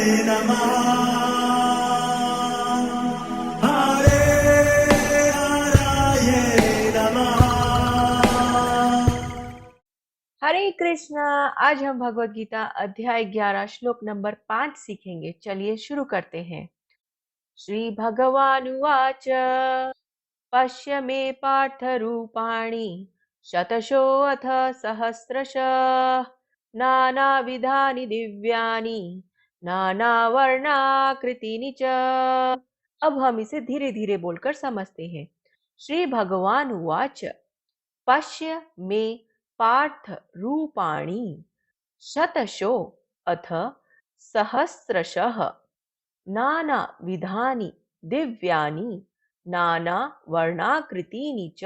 नमः। हरे हराये नमः। हरे कृष्णा। आज हम भगवत गीता अध्याय 11 श्लोक नंबर 5 सीखेंगे। चलिए शुरू करते हैं। श्री भगवानुवाच पश्य मे पार्थ रूपाणि शतशोऽथ सहस्रशः नानाविधानि दिव्यानि नानावर्णाकृतीनि च। अब हम इसे धीरे धीरे बोलकर समझते हैं। श्री भगवान उवाच पश्य मे पार्थ रूपाणि शतशो अथ सहस्रशः नाना विधानि दिव्यानि नाना वर्णाकृतीनि च।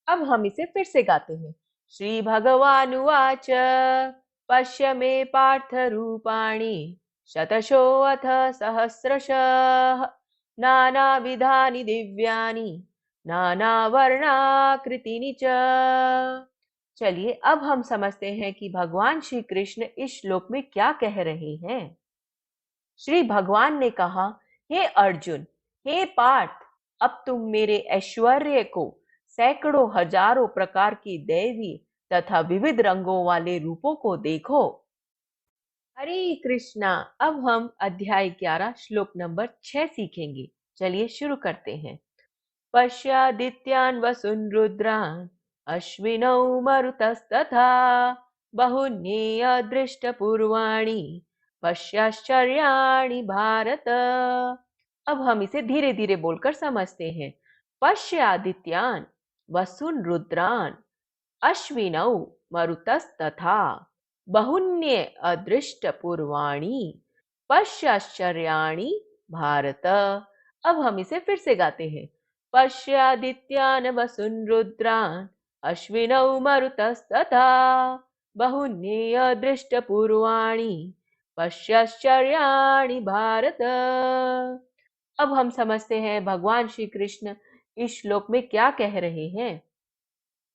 अब हम इसे फिर से गाते हैं। श्री भगवान उवाच पश्य मे पार्थ रूपाणि शतशो अथ सहस्रशः नाना विधानि दिव्यानि नाना वर्णाकृतीनि च। चलिए अब हम समझते हैं कि भगवान श्री कृष्ण इस श्लोक में क्या कह रहे हैं। श्री भगवान ने कहा, हे अर्जुन, हे पार्थ, अब तुम मेरे ऐश्वर्य को सैकड़ों हजारों प्रकार की दैवी तथा विविध रंगों वाले रूपों को देखो। हरे कृष्णा। अब हम अध्याय 11 श्लोक नंबर 6 सीखेंगे। चलिए शुरू करते हैं। पश्यादित्यान् वसून् रुद्रान् अश्विनौ मरुतस्तथा बहुन्येऽदृष्टपूर्वाणि पश्याश्चर्याणि भारत। अब हम इसे धीरे धीरे बोलकर समझते हैं। पश्यादित्यान् वसून् रुद्रान् अश्विनौ मरुतस्तथा बहुन्य अदृष्टपूर्वाणि पश्याश्चर्याणि भारत। अब हम इसे फिर से गाते हैं। पश्यादित्यान् वसून् रुद्रान् अश्विनौ मरुतस्तथा बहुन्य दृष्टपूर्वाणि पश्याश्चर्याणि भारत। अब हम समझते हैं भगवान श्री कृष्ण इस श्लोक में क्या कह रहे हैं।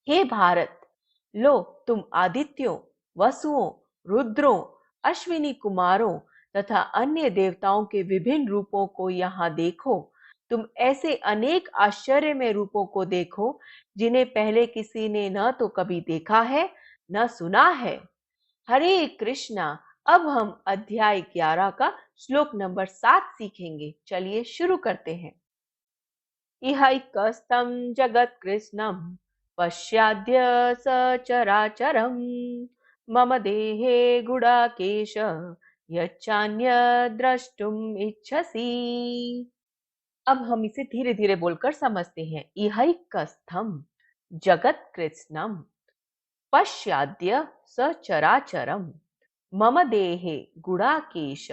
हे भारत, लो तुम आदित्यों, वसुओं, रुद्रों, अश्विनी कुमारों तथा अन्य देवताओं के विभिन्न रूपों को यहाँ देखो। तुम ऐसे अनेक आश्चर्यमय रूपों को देखो जिन्हें पहले किसी ने न तो कभी देखा है न सुना है। हरे कृष्णा। अब हम अध्याय 11 का श्लोक नंबर 7 सीखेंगे। चलिए शुरू करते हैं। इहैकस्तं जगत्कृत्स्नं पश्याद्य सचराचरं मम देहे गुडाकेश यच्चान्यद् द्रष्टुम् इच्छसि। अब हम इसे धीरे धीरे बोलकर समझते हैं। इहैकस्थं जगत्कृत्स्नं पश्याद्य सचराचरं मम देहे गुडाकेश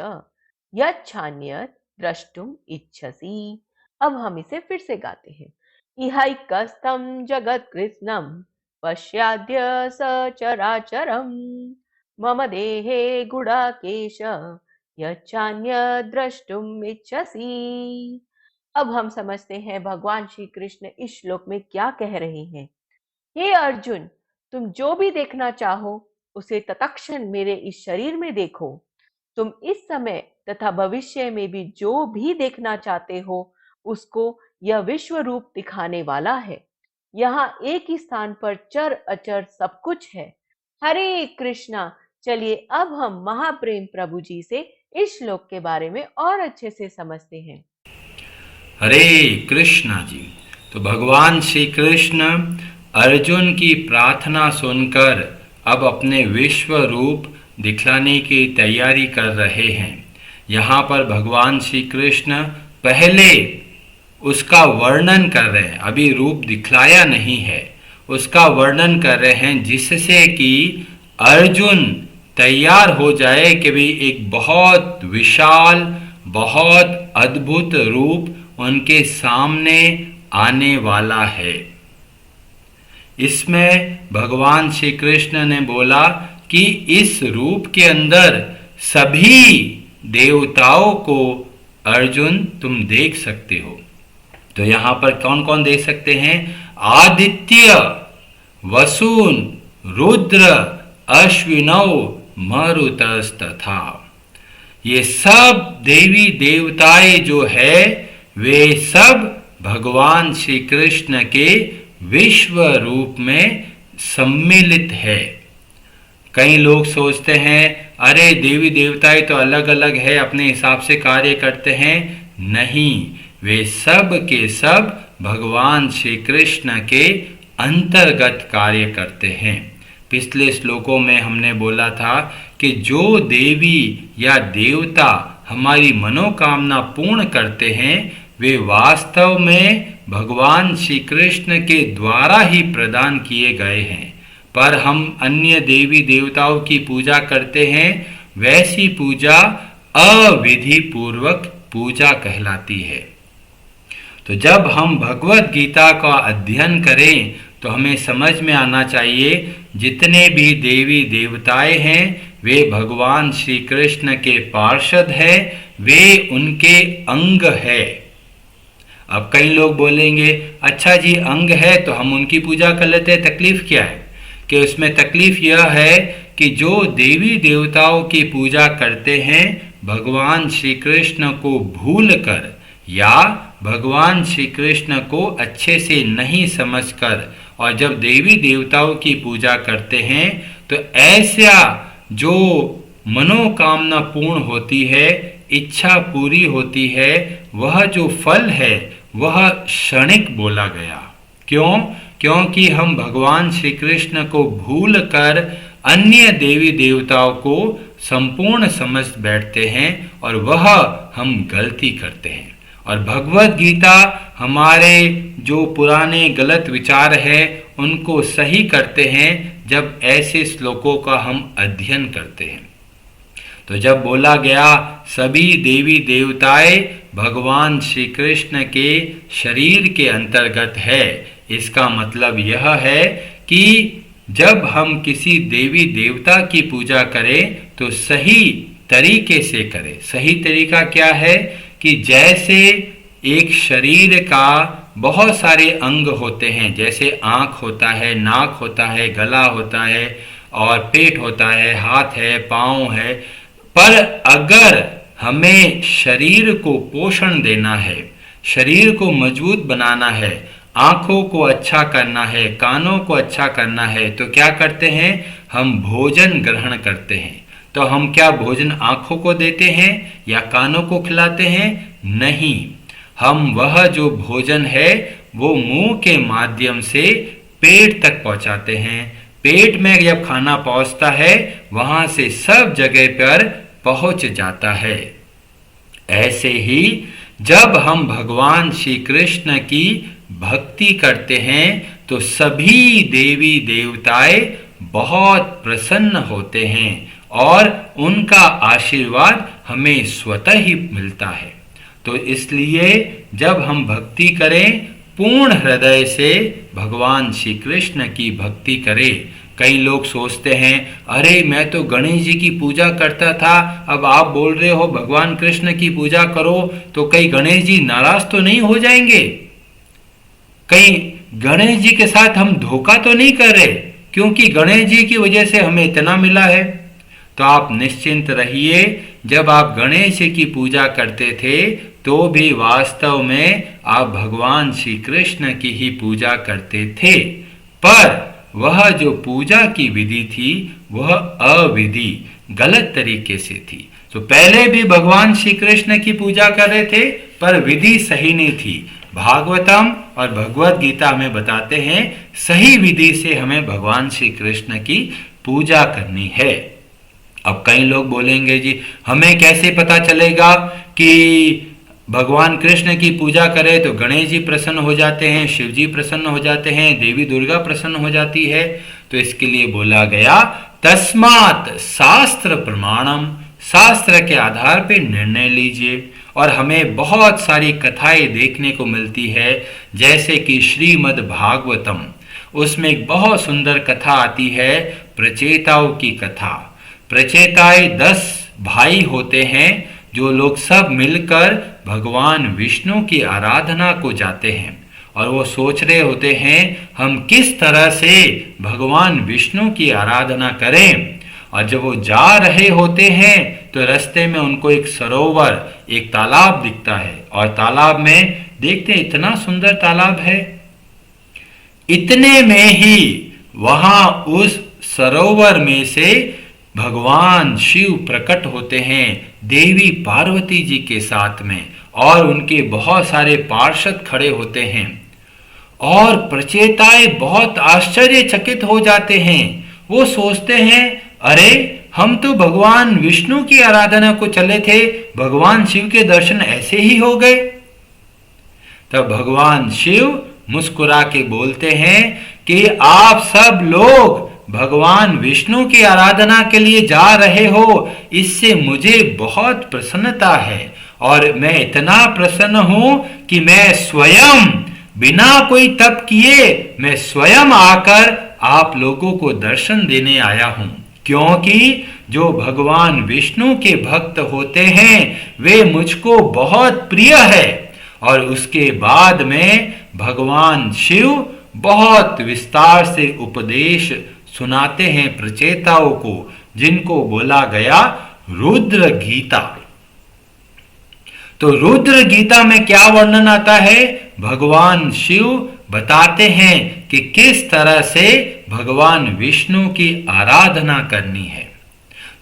यच्छान्यत् द्रष्टुम् इच्छसि। अब हम इसे फिर से गाते हैं। इहैकस्थं जगत्कृत्स्नं पश्याद्य सचराचरं मम देहे गुडाकेश यच्छान्यत् द्रष्टुम् इच्छसि। अब हम समझते हैं भगवान श्री कृष्ण इस श्लोक में क्या कह रहे हैं। हे अर्जुन, तुम जो भी देखना चाहो उसे तत्क्षण मेरे इस शरीर में देखो। तुम इस समय तथा भविष्य में भी जो भी देखना चाहते हो उसको यह विश्व रूप दिखाने वाला है। यहाँ एक ही स्थान पर चर अचर सब कुछ है। हरे कृष्णा। चलिए अब हम महाप्रेम प्रभु जी से इस श्लोक के बारे में और अच्छे से समझते हैं। हरे कृष्णा जी। तो भगवान श्री कृष्ण अर्जुन की प्रार्थना सुनकर अब अपने विश्व रूप दिखलाने की तैयारी कर रहे हैं। यहाँ पर भगवान श्री कृष्ण पहले उसका वर्णन कर रहे हैं, अभी रूप दिखलाया नहीं है, उसका वर्णन कर रहे हैं जिससे कि अर्जुन तैयार हो जाए कि भी एक बहुत विशाल बहुत अद्भुत रूप उनके सामने आने वाला है। इसमें भगवान श्री कृष्ण ने बोला कि इस रूप के अंदर सभी देवताओं को अर्जुन तुम देख सकते हो। तो यहाँ पर कौन कौन देख सकते हैं? आदित्य, वसून, रुद्र, अश्विनौ, मरुतस्तथा। ये सब देवी देवताएं जो है वे सब भगवान श्री कृष्ण के विश्व रूप में सम्मिलित है। कई लोग सोचते हैं अरे देवी देवताएं तो अलग अलग है, अपने हिसाब से कार्य करते हैं। नहीं, वे सब के सब भगवान श्री कृष्ण के अंतर्गत कार्य करते हैं। पिछले श्लोकों में हमने बोला था कि जो देवी या देवता हमारी मनोकामना पूर्ण करते हैं वे वास्तव में भगवान श्री कृष्ण के द्वारा ही प्रदान किए गए हैं। पर हम अन्य देवी देवताओं की पूजा करते हैं, वैसी पूजा अविधि पूर्वक पूजा कहलाती है। तो जब हम भगवत गीता का अध्ययन करें तो हमें समझ में आना चाहिए जितने भी देवी देवताएं हैं वे भगवान श्री कृष्ण के पार्षद हैं, वे उनके अंग है। अब कई लोग बोलेंगे अच्छा जी अंग है तो हम उनकी पूजा कर लेते हैं, तकलीफ क्या है? कि उसमें तकलीफ यह है कि जो देवी देवताओं की पूजा करते हैं भगवान श्री कृष्ण को भूलकर या भगवान श्री कृष्ण को अच्छे से नहीं समझकर, और जब देवी देवताओं की पूजा करते हैं तो ऐसा जो मनोकामना पूर्ण होती है, इच्छा पूरी होती है, वह जो फल है वह क्षणिक बोला गया। क्यों? क्योंकि हम भगवान श्री कृष्ण को भूलकर अन्य देवी देवताओं को संपूर्ण समझ बैठते हैं और वह हम गलती करते हैं। और भगवत गीता हमारे जो पुराने गलत विचार है उनको सही करते हैं जब ऐसे श्लोकों का हम अध्ययन करते हैं। तो जब बोला गया सभी देवी देवताएं भगवान श्री कृष्ण के शरीर के अंतर्गत है, इसका मतलब यह है कि जब हम किसी देवी देवता की पूजा करें तो सही तरीके से करें। सही तरीका क्या है कि जैसे एक शरीर का बहुत सारे अंग होते हैं, जैसे आँख होता है, नाक होता है, गला होता है और पेट होता है, हाथ है, पाँव है, पर अगर हमें शरीर को पोषण देना है, शरीर को मजबूत बनाना है, आँखों को अच्छा करना है, कानों को अच्छा करना है, तो क्या करते हैं? हम भोजन ग्रहण करते हैं। तो हम क्या भोजन आँखों को देते हैं या कानों को खिलाते हैं? नहीं, हम वह जो भोजन है वो मुंह के माध्यम से पेट तक पहुंचाते हैं। पेट में जब खाना पहुंचता है वहां से सब जगह पर पहुंच जाता है। ऐसे ही जब हम भगवान श्री कृष्ण की भक्ति करते हैं तो सभी देवी देवताएं बहुत प्रसन्न होते हैं और उनका आशीर्वाद हमें स्वतः ही मिलता है। तो इसलिए जब हम भक्ति करें पूर्ण हृदय से भगवान श्री कृष्ण की भक्ति करें। कई लोग सोचते हैं अरे मैं तो गणेश जी की पूजा करता था, अब आप बोल रहे हो भगवान कृष्ण की पूजा करो, तो कहीं गणेश जी नाराज तो नहीं हो जाएंगे? कहीं गणेश जी के साथ हम धोखा तो नहीं कर रहे? क्योंकि गणेश जी की वजह से हमें इतना मिला है। तो आप निश्चिंत रहिए, जब आप गणेश जी की पूजा करते थे तो भी वास्तव में आप भगवान श्री कृष्ण की ही पूजा करते थे, पर वह जो पूजा की विधि थी वह अविधि गलत तरीके से थी। तो पहले भी भगवान श्री कृष्ण की पूजा कर रहे थे पर विधि सही नहीं थी। भागवतम और भगवत गीता हमें बताते हैं सही विधि से हमें भगवान श्री कृष्ण की पूजा करनी है। अब कई लोग बोलेंगे जी हमें कैसे पता चलेगा कि भगवान कृष्ण की पूजा करें तो गणेश जी प्रसन्न हो जाते हैं, शिव जी प्रसन्न हो जाते हैं, देवी दुर्गा प्रसन्न हो जाती है? तो इसके लिए बोला गया तस्मात् शास्त्र प्रमाणम, शास्त्र के आधार पे निर्णय लीजिए। और हमें बहुत सारी कथाएं देखने को मिलती है, जैसे कि श्रीमद् भागवतम, उसमें एक बहुत सुंदर कथा आती है प्रचेताओं की कथा। प्रचेताएं 10 भाई होते हैं जो लोग सब मिलकर भगवान विष्णु की आराधना को जाते हैं और वो सोच रहे होते हैं हम किस तरह से भगवान विष्णु की आराधना करें। और जब वो जा रहे होते हैं तो रास्ते में उनको एक सरोवर, एक तालाब दिखता है और तालाब में देखते इतना सुंदर तालाब है। इतने में ही वहां उस सरोवर में से भगवान शिव प्रकट होते हैं देवी पार्वती जी के साथ में, और उनके बहुत सारे पार्षद खड़े होते हैं और प्रचेताएं बहुत आश्चर्यचकित हो जाते हैं। वो सोचते हैं, अरे हम तो भगवान विष्णु की आराधना को चले थे, भगवान शिव के दर्शन ऐसे ही हो गए। तब भगवान शिव मुस्कुरा के बोलते हैं कि आप सब लोग भगवान विष्णु की आराधना के लिए जा रहे हो, इससे मुझे बहुत प्रसन्नता है और मैं इतना प्रसन्न हूं कि मैं स्वयं बिना कोई तप किए मैं स्वयं आकर आप लोगों को दर्शन देने आया हूं, क्योंकि जो भगवान विष्णु के भक्त होते हैं वे मुझको बहुत प्रिय है। और उसके बाद में भगवान शिव बहुत विस्तार से उपदेश सुनाते हैं प्रचेताओं को, जिनको बोला गया रुद्र गीता। तो रुद्र गीता में क्या वर्णन आता है? भगवान शिव बताते हैं कि किस तरह से भगवान विष्णु की आराधना करनी है।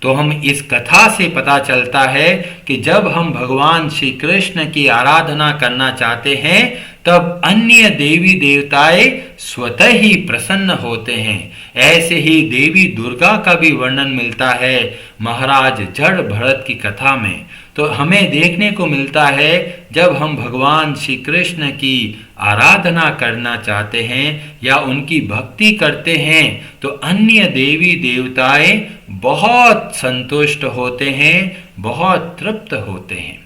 तो हम इस कथा से पता चलता है कि जब हम भगवान श्री कृष्ण की आराधना करना चाहते हैं तब अन्य देवी देवताएं स्वतः ही प्रसन्न होते हैं। ऐसे ही देवी दुर्गा का भी वर्णन मिलता है महाराज जड़ भरत की कथा में। तो हमें देखने को मिलता है जब हम भगवान श्री कृष्ण की आराधना करना चाहते हैं या उनकी भक्ति करते हैं तो अन्य देवी देवताएं बहुत संतुष्ट होते हैं, बहुत तृप्त होते हैं।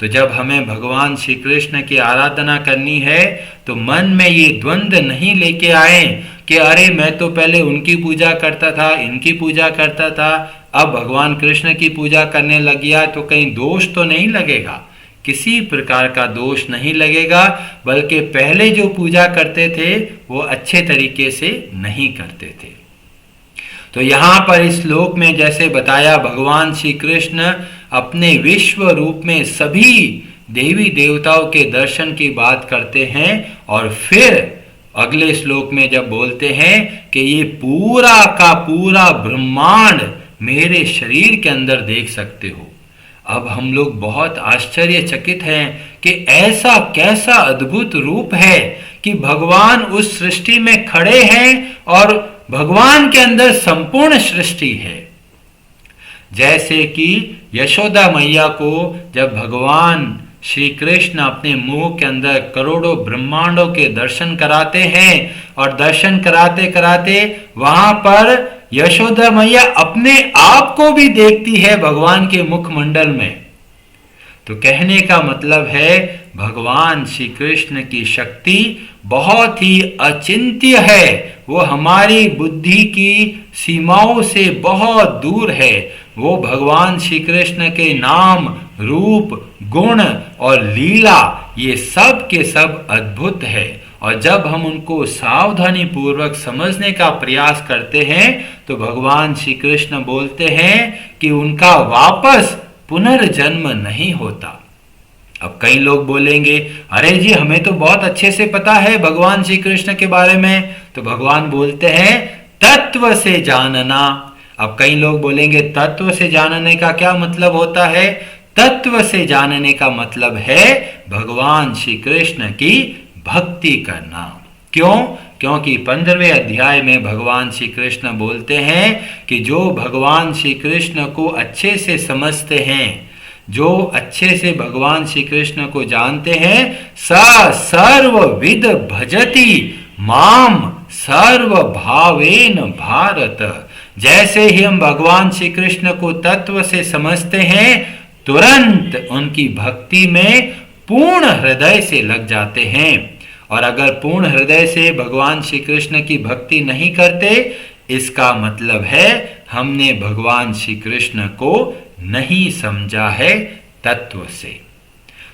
तो जब हमें भगवान श्री कृष्ण की आराधना करनी है तो मन में ये द्वंद्व नहीं लेके आए कि अरे मैं तो पहले उनकी पूजा करता था, इनकी पूजा करता था, अब भगवान कृष्ण की पूजा करने लग गया तो कहीं दोष तो नहीं लगेगा। किसी प्रकार का दोष नहीं लगेगा, बल्कि पहले जो पूजा करते थे वो अच्छे तरीके से नहीं करते थे। तो यहाँ पर इस श्लोक में जैसे बताया भगवान श्री कृष्ण अपने विश्व रूप में सभी देवी देवताओं के दर्शन की बात करते हैं और फिर अगले श्लोक में जब बोलते हैं कि ये पूरा का पूरा ब्रह्मांड मेरे शरीर के अंदर देख सकते हो। अब हम लोग बहुत आश्चर्यचकित हैं कि ऐसा कैसा अद्भुत रूप है कि भगवान उस सृष्टि में खड़े हैं और भगवान के अंदर संपूर्ण सृष्टि है। जैसे कि यशोदा मैया को जब भगवान श्री कृष्ण अपने मुंह के अंदर करोड़ों ब्रह्मांडों के दर्शन कराते हैं और दर्शन कराते कराते वहां पर यशोदा मैया अपने आप को भी देखती है भगवान के मुखमंडल में। तो कहने का मतलब है भगवान श्री कृष्ण की शक्ति बहुत ही अचिंत्य है, वो हमारी बुद्धि की सीमाओं से बहुत दूर है। वो भगवान श्री कृष्ण के नाम, रूप, गुण और लीला ये सब के सब अद्भुत है। और जब हम उनको सावधानी पूर्वक समझने का प्रयास करते हैं तो भगवान श्री कृष्ण बोलते हैं कि उनका वापस पुनर्जन्म नहीं होता। अब कई लोग बोलेंगे अरे जी हमें तो बहुत अच्छे से पता है भगवान श्री कृष्ण के बारे में। तो भगवान बोलते हैं तत्व से जानना। अब कई लोग बोलेंगे तत्व से जानने का क्या मतलब होता है? तत्व से जानने का मतलब है भगवान श्री कृष्ण की भक्ति करना। क्यों? क्योंकि 15वें अध्याय में भगवान श्री कृष्ण बोलते हैं कि जो भगवान श्री कृष्ण को अच्छे से समझते हैं, जो अच्छे से भगवान श्री कृष्ण को जानते हैं, स सर्वविद भजति माम सर्वभावेन भारत। जैसे ही हम भगवान श्री कृष्ण को तत्व से समझते हैं तुरंत उनकी भक्ति में पूर्ण हृदय से लग जाते हैं। और अगर पूर्ण हृदय से भगवान श्री कृष्ण की भक्ति नहीं करते इसका मतलब है हमने भगवान श्री कृष्ण को नहीं समझा है तत्व से।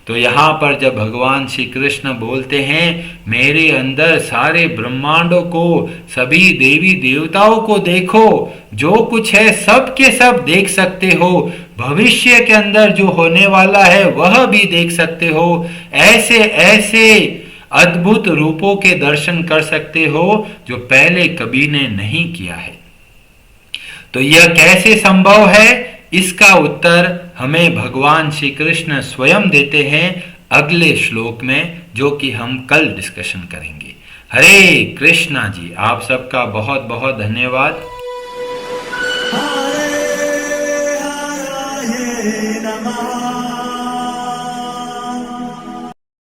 तो यहाँ पर जब भगवान श्री कृष्ण बोलते हैं मेरे अंदर सारे ब्रह्मांडों को, सभी देवी देवताओं को देखो, जो कुछ है सब के सब देख सकते हो, भविष्य के अंदर जो होने वाला है वह भी देख सकते हो। ऐसे ऐसे अद्भुत रूपों के दर्शन कर सकते हो जो पहले कभी ने नहीं किया है। तो यह कैसे संभव है, इसका उत्तर हमें भगवान श्री कृष्ण स्वयं देते हैं अगले श्लोक में, जो कि हम कल डिस्कशन करेंगे। हरे कृष्णा जी, आप सबका बहुत बहुत धन्यवाद। Hare Hare Namaha